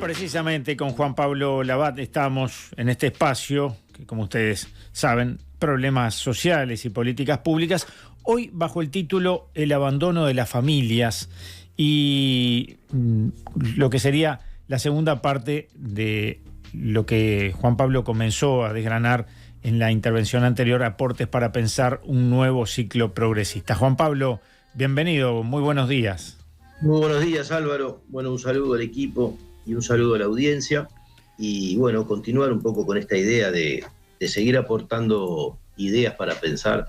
Precisamente con Juan Pablo Labat estamos en este espacio, que como ustedes saben, problemas sociales y políticas públicas, hoy bajo el título El abandono de las familias y lo que sería la segunda parte de lo que Juan Pablo comenzó a desgranar en la intervención anterior, aportes para pensar un nuevo ciclo progresista. Juan Pablo, bienvenido, muy buenos días. Muy buenos días, Álvaro. Bueno, un saludo al equipo y un saludo a la audiencia. Y bueno, continuar un poco con esta idea de seguir aportando ideas para pensar.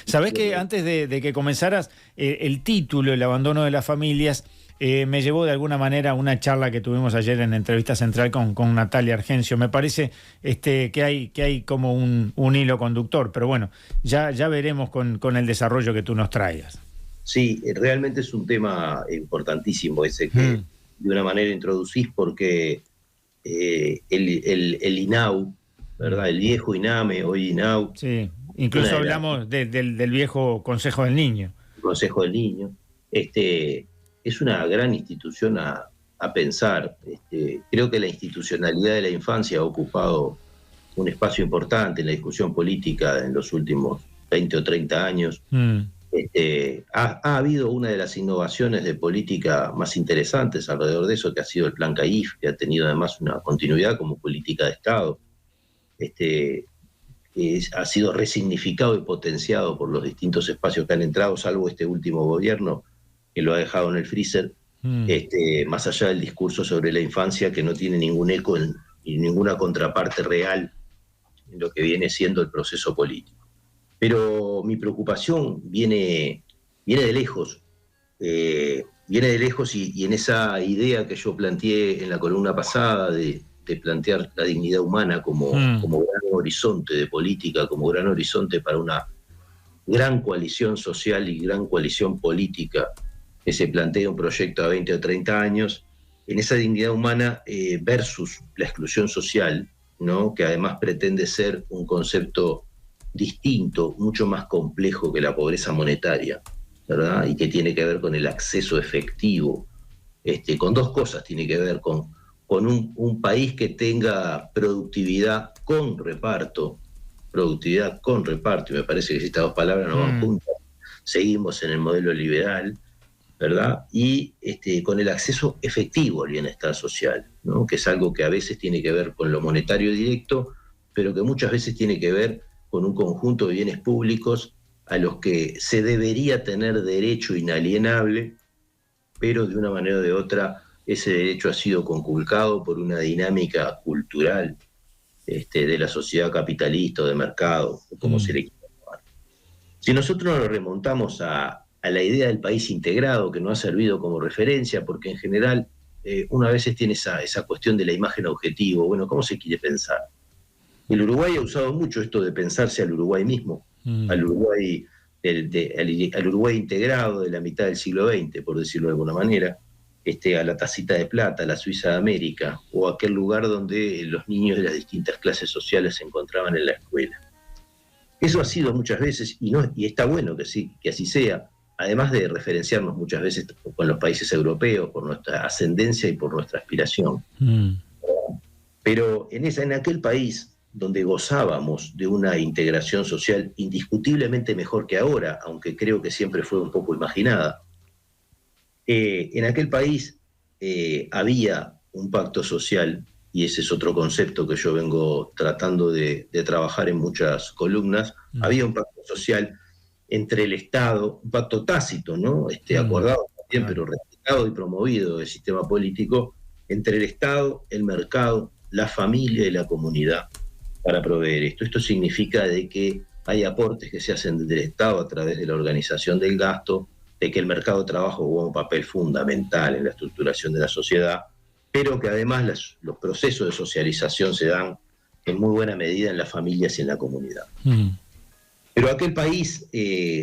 Sabés que antes de que comenzaras, el título, El abandono de las familias, me llevó de alguna manera a una charla que tuvimos ayer en Entrevista Central con Natalia Argencio. Me parece que hay como un hilo conductor, pero bueno, ya veremos con el desarrollo que tú nos traigas. Sí, realmente es un tema importantísimo ese que de una manera introducís porque el INAU, ¿verdad? El viejo INAME, hoy INAU. Sí, incluso hablamos del viejo Consejo del Niño. Consejo del Niño. Es una gran institución a pensar. Creo que la institucionalidad de la infancia ha ocupado un espacio importante en la discusión política en los últimos 20 o 30 años. Ha habido una de las innovaciones de política más interesantes alrededor de eso, que ha sido el Plan CAIF, que ha tenido además una continuidad como política de Estado. Ha sido resignificado y potenciado por los distintos espacios que han entrado, salvo este último gobierno, que lo ha dejado en el freezer, más allá del discurso sobre la infancia, que no tiene ningún eco y ninguna contraparte real en lo que viene siendo el proceso político. Pero mi preocupación viene de lejos, y en esa idea que yo planteé en la columna pasada de plantear la dignidad humana como gran horizonte de política, como gran horizonte para una gran coalición social y gran coalición política que se plantea un proyecto a 20 o 30 años, en esa dignidad humana versus la exclusión social, ¿no? Que además pretende ser un concepto distinto, mucho más complejo que la pobreza monetaria, ¿verdad? Y que tiene que ver con el acceso efectivo, con dos cosas tiene que ver, con un país que tenga productividad con reparto, y me parece que si estas dos palabras no van juntas, seguimos en el modelo liberal, ¿verdad? Y con el acceso efectivo al bienestar social, ¿no? Que es algo que a veces tiene que ver con lo monetario directo, pero que muchas veces tiene que ver con un conjunto de bienes públicos a los que se debería tener derecho inalienable, pero de una manera o de otra ese derecho ha sido conculcado por una dinámica cultural de la sociedad capitalista o de mercado, como se le quiera llamar. Si nosotros nos remontamos a la idea del país integrado, que nos ha servido como referencia, porque en general una veces tiene esa cuestión de la imagen objetivo, bueno, ¿cómo se quiere pensar? El Uruguay ha usado mucho esto de pensarse al Uruguay mismo, al Uruguay integrado de la mitad del siglo XX, por decirlo de alguna manera, a la Tacita de Plata, a la Suiza de América, o aquel lugar donde los niños de las distintas clases sociales se encontraban en la escuela. Eso ha sido muchas veces, y está bueno que así sea, además de referenciarnos muchas veces con los países europeos por nuestra ascendencia y por nuestra aspiración. Pero en aquel país donde gozábamos de una integración social indiscutiblemente mejor que ahora, aunque creo que siempre fue un poco imaginada, en aquel país había un pacto social, y ese es otro concepto que yo vengo tratando de trabajar en muchas columnas. Había un pacto social entre el Estado, un pacto tácito, ¿no? Acordado también, pero respetado y promovido del sistema político, entre el Estado, el mercado, la familia y la comunidad para proveer esto. Esto significa de que hay aportes que se hacen del Estado a través de la organización del gasto, de que el mercado de trabajo juega un papel fundamental en la estructuración de la sociedad, pero que además los procesos de socialización se dan en muy buena medida en las familias y en la comunidad. Pero aquel país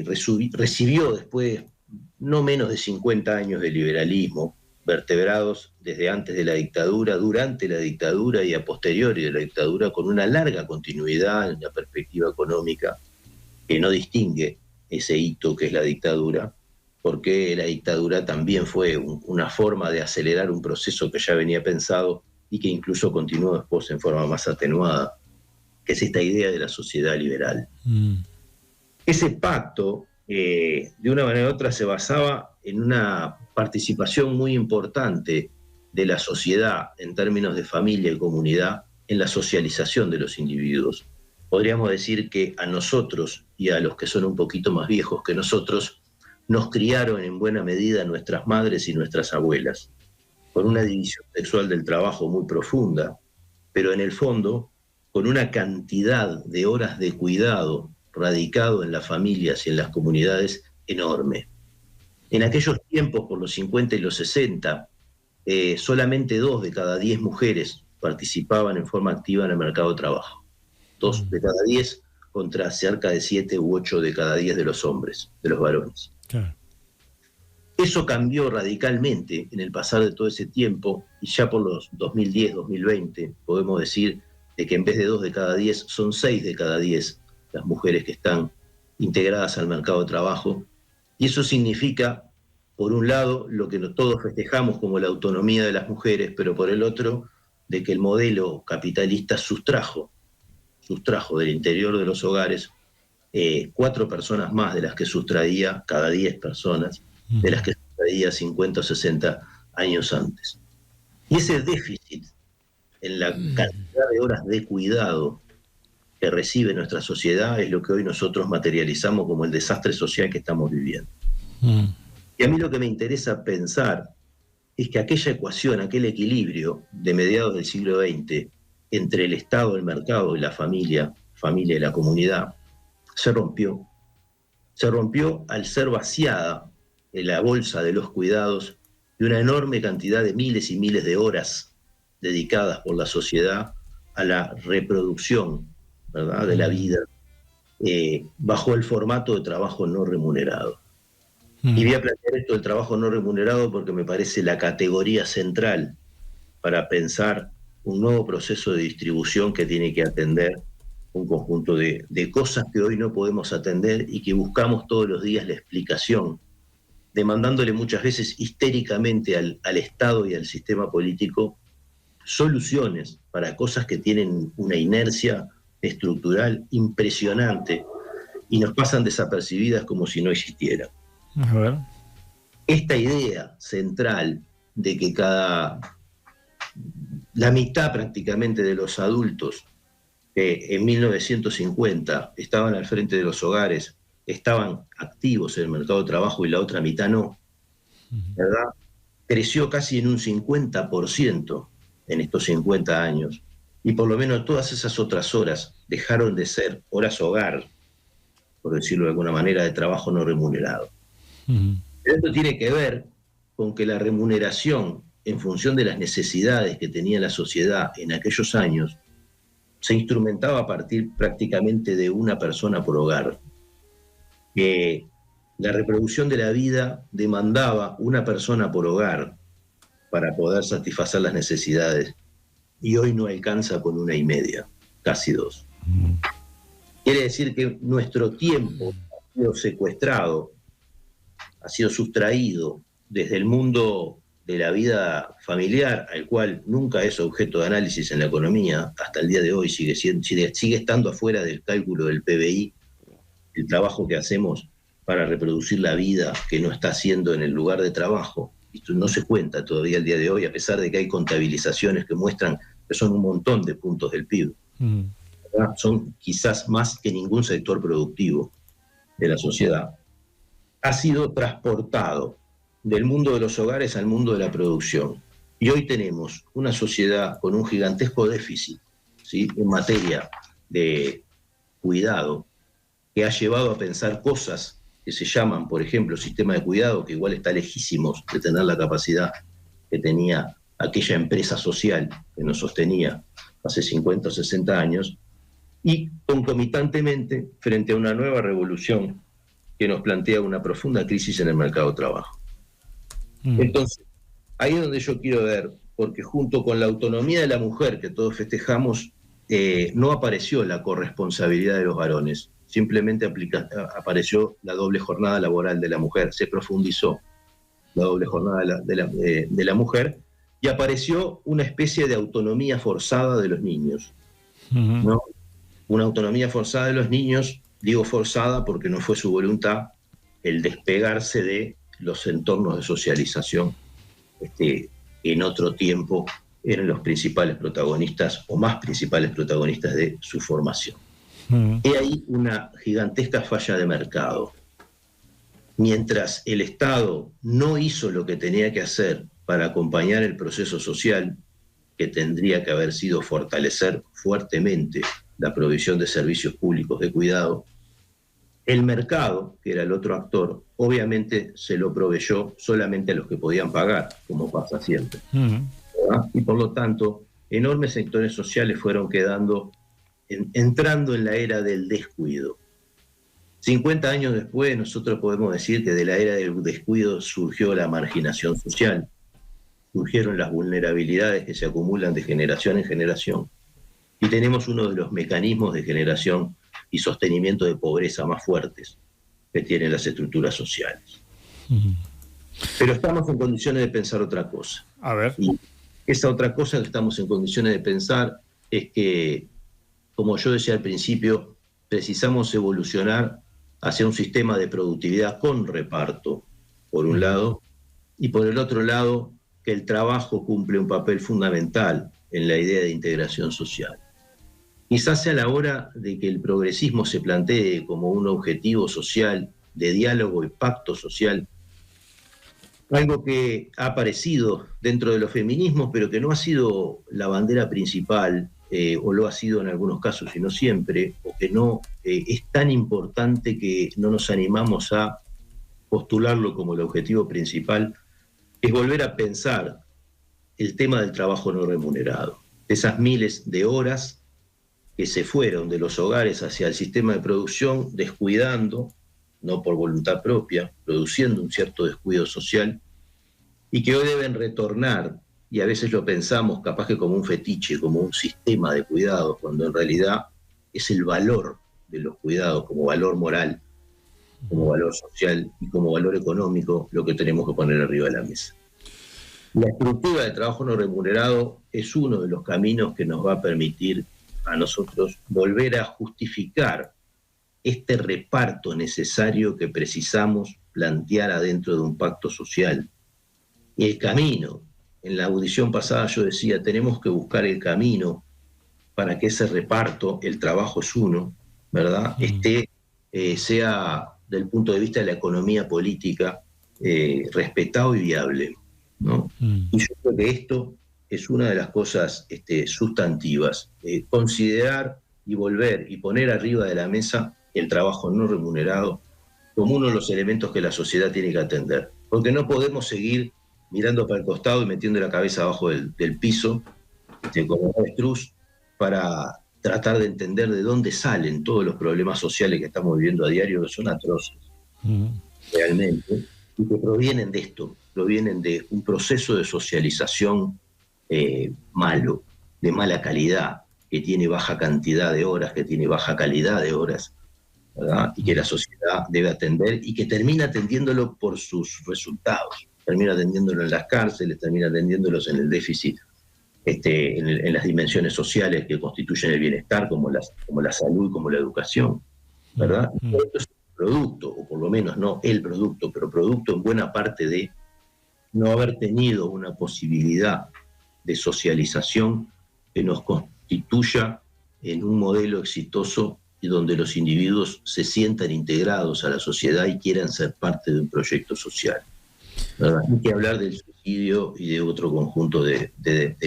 recibió después no menos de 50 años de liberalismo, vertebrados desde antes de la dictadura, durante la dictadura y a posteriori de la dictadura, con una larga continuidad en la perspectiva económica que no distingue ese hito que es la dictadura, porque la dictadura también fue una forma de acelerar un proceso que ya venía pensado y que incluso continuó después en forma más atenuada, que es esta idea de la sociedad liberal. Ese pacto, de una manera u otra, se basaba en una participación muy importante de la sociedad en términos de familia y comunidad en la socialización de los individuos. Podríamos decir que a nosotros y a los que son un poquito más viejos que nosotros, nos criaron en buena medida nuestras madres y nuestras abuelas, con una división sexual del trabajo muy profunda, pero en el fondo con una cantidad de horas de cuidado radicado en las familias y en las comunidades enorme. En aquellos tiempos, por los 50 y los 60, solamente 2 de cada 10 mujeres participaban en forma activa en el mercado de trabajo. 2 de cada 10 contra cerca de 7 u 8 de cada 10 de los hombres, de los varones. Claro. Eso cambió radicalmente en el pasar de todo ese tiempo, y ya por los 2010, 2020 podemos decir de que en vez de 2 de cada 10 son 6 de cada 10 las mujeres que están integradas al mercado de trabajo. Y eso significa, por un lado, lo que todos festejamos como la autonomía de las mujeres, pero por el otro, de que el modelo capitalista sustrajo del interior de los hogares 4 personas más de las que sustraía cada 10 personas, de las que sustraía 50 o 60 años antes. Y ese déficit en la cantidad de horas de cuidado que recibe nuestra sociedad es lo que hoy nosotros materializamos como el desastre social que estamos viviendo. Y a mí lo que me interesa pensar es que aquella ecuación, aquel equilibrio de mediados del siglo XX entre el Estado, el mercado y la familia y la comunidad, se rompió. Se rompió al ser vaciada en la bolsa de los cuidados de una enorme cantidad de miles y miles de horas dedicadas por la sociedad a la reproducción, ¿verdad?, de la vida, bajo el formato de trabajo no remunerado. Y voy a plantear esto del trabajo no remunerado porque me parece la categoría central para pensar un nuevo proceso de distribución que tiene que atender un conjunto de cosas que hoy no podemos atender y que buscamos todos los días la explicación, demandándole muchas veces histéricamente al Estado y al sistema político soluciones para cosas que tienen una inercia estructural impresionante y nos pasan desapercibidas como si no existieran. A ver. Esta idea central de que la mitad prácticamente de los adultos que en 1950 estaban al frente de los hogares estaban activos en el mercado de trabajo y la otra mitad no, ¿verdad?, creció casi en un 50% en estos 50 años. Y por lo menos todas esas otras horas dejaron de ser horas hogar, por decirlo de alguna manera, de trabajo no remunerado. Pero esto tiene que ver con que la remuneración, en función de las necesidades que tenía la sociedad en aquellos años, se instrumentaba a partir prácticamente de una persona por hogar. La reproducción de la vida demandaba una persona por hogar para poder satisfacer las necesidades, y hoy no alcanza con 1,5, casi 2. Quiere decir que nuestro tiempo ha sido secuestrado, ha sido sustraído desde el mundo de la vida familiar, al cual nunca es objeto de análisis en la economía, hasta el día de hoy sigue estando afuera del cálculo del PBI, el trabajo que hacemos para reproducir la vida que no está haciendo en el lugar de trabajo. Esto no se cuenta todavía el día de hoy, a pesar de que hay contabilizaciones que muestran que son un montón de puntos del PIB. ¿Verdad? Son quizás más que ningún sector productivo de la sociedad. Ha sido transportado del mundo de los hogares al mundo de la producción. Y hoy tenemos una sociedad con un gigantesco déficit, ¿sí?, en materia de cuidado, que ha llevado a pensar cosas que se llaman, por ejemplo, sistema de cuidado, que igual está lejísimos de tener la capacidad que tenía aquella empresa social que nos sostenía hace 50 o 60 años, y concomitantemente frente a una nueva revolución que nos plantea una profunda crisis en el mercado de trabajo. Entonces, ahí es donde yo quiero ver, porque junto con la autonomía de la mujer que todos festejamos, no apareció la corresponsabilidad de los varones. simplemente apareció la doble jornada laboral de la mujer, se profundizó la doble jornada de la mujer, y apareció una especie de autonomía forzada de los niños, ¿no? Una autonomía forzada de los niños, digo forzada porque no fue su voluntad el despegarse de los entornos de socialización en otro tiempo eran los principales protagonistas o más principales protagonistas de su formación. He ahí una gigantesca falla de mercado. Mientras el Estado no hizo lo que tenía que hacer para acompañar el proceso social, que tendría que haber sido fortalecer fuertemente la provisión de servicios públicos de cuidado, el mercado, que era el otro actor, obviamente se lo proveyó solamente a los que podían pagar, como pasa siempre. Y por lo tanto, enormes sectores sociales fueron quedando, entrando en la era del descuido. 50 años después, nosotros podemos decir que de la era del descuido surgió la marginación social, surgieron las vulnerabilidades que se acumulan de generación en generación, y tenemos uno de los mecanismos de generación y sostenimiento de pobreza más fuertes que tienen las estructuras sociales. Pero estamos en condiciones de pensar otra cosa. A ver. Y esa otra cosa que estamos en condiciones de pensar es que, como yo decía al principio, precisamos evolucionar hacia un sistema de productividad con reparto, por un lado, y por el otro lado, que el trabajo cumple un papel fundamental en la idea de integración social. Quizás sea la hora de que el progresismo se plantee como un objetivo social de diálogo y pacto social, algo que ha aparecido dentro de los feminismos, pero que no ha sido la bandera principal, o lo ha sido en algunos casos y no siempre, o que no es tan importante que no nos animamos a postularlo como el objetivo principal, es volver a pensar el tema del trabajo no remunerado, esas miles de horas que se fueron de los hogares hacia el sistema de producción, descuidando, no por voluntad propia, produciendo un cierto descuido social, y que hoy deben retornar, y a veces lo pensamos capaz que como un fetiche, como un sistema de cuidados, cuando en realidad es el valor de los cuidados como valor moral, como valor social y como valor económico lo que tenemos que poner arriba de la mesa. La estructura de trabajo no remunerado es uno de los caminos que nos va a permitir a nosotros volver a justificar este reparto necesario que precisamos plantear adentro de un pacto social. Y el camino, en la audición pasada yo decía, tenemos que buscar el camino para que ese reparto, el trabajo es uno, ¿verdad? Sea, del punto de vista de la economía política, respetado y viable, ¿no? Y yo creo que esto es una de las cosas sustantivas, considerar y volver y poner arriba de la mesa el trabajo no remunerado como uno de los elementos que la sociedad tiene que atender, porque no podemos seguir mirando para el costado y metiendo la cabeza abajo del piso, como un avestruz, para tratar de entender de dónde salen todos los problemas sociales que estamos viviendo a diario, que son atroces, realmente, y que provienen de esto, provienen de un proceso de socialización malo, de mala calidad, que tiene baja cantidad de horas, que tiene baja calidad de horas, ¿verdad? Y que la sociedad debe atender y que termina atendiéndolo por sus resultados, termina atendiéndolo en las cárceles, termina atendiéndolos en el déficit, en las dimensiones sociales que constituyen el bienestar, como la salud, como la educación, ¿verdad? Esto es un producto, o por lo menos no el producto, pero producto en buena parte de no haber tenido una posibilidad de socialización que nos constituya en un modelo exitoso y donde los individuos se sientan integrados a la sociedad y quieran ser parte de un proyecto social, ¿verdad? Hay que hablar del suicidio y de otro conjunto de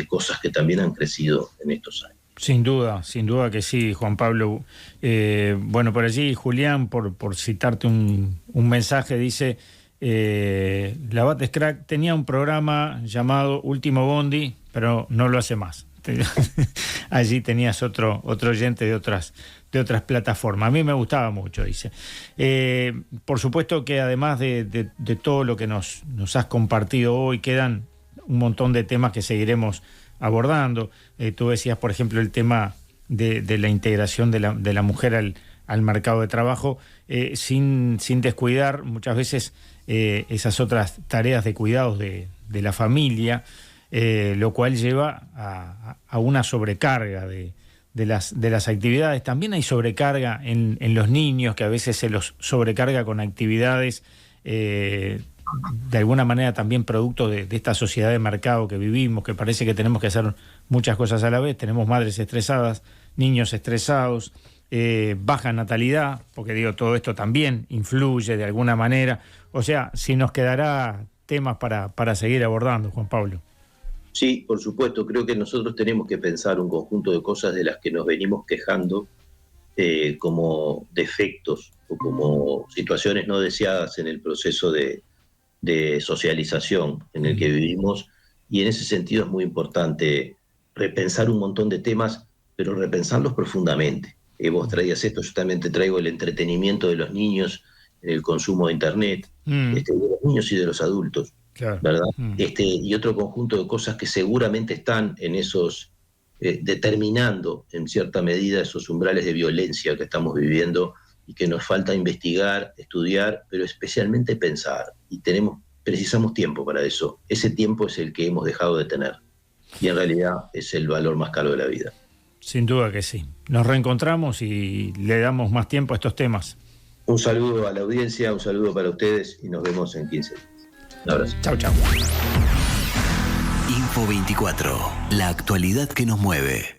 cosas que también han crecido en estos años. Sin duda que sí, Juan Pablo. Bueno, por allí Julián, por citarte un mensaje, dice... Labat Scrag tenía un programa llamado Último Bondi, pero no lo hace más. Allí tenías otro oyente de otras plataformas. A mí me gustaba mucho, dice. Por supuesto que además de todo lo que nos has compartido hoy, quedan un montón de temas que seguiremos abordando. Tú decías, por ejemplo, el tema de la integración de la mujer al mercado de trabajo, sin descuidar muchas veces esas otras tareas de cuidados de la familia, lo cual lleva a una sobrecarga de las actividades. También hay sobrecarga en los niños, que a veces se los sobrecarga con actividades de alguna manera también producto de esta sociedad de mercado que vivimos, que parece que tenemos que hacer muchas cosas a la vez. Tenemos madres estresadas, niños estresados, baja natalidad, porque todo esto también influye de alguna manera. O sea, si nos quedará temas para seguir abordando, Juan Pablo. Sí, por supuesto, creo que nosotros tenemos que pensar un conjunto de cosas de las que nos venimos quejando como defectos o como situaciones no deseadas en el proceso de socialización en el que vivimos, y en ese sentido es muy importante repensar un montón de temas, pero repensarlos profundamente. Vos traías esto, yo también te traigo el entretenimiento de los niños, el consumo de Internet, de los niños y de los adultos, claro. ¿Verdad? Y otro conjunto de cosas que seguramente están en esos, determinando en cierta medida esos umbrales de violencia que estamos viviendo y que nos falta investigar, estudiar, pero especialmente pensar. Y precisamos tiempo para eso. Ese tiempo es el que hemos dejado de tener. Y en realidad es el valor más caro de la vida. Sin duda que sí. Nos reencontramos y le damos más tiempo a estos temas. Un saludo a la audiencia, un saludo para ustedes y nos vemos en 15 días. Un abrazo. Chau, chau. Info 24. La actualidad que nos mueve.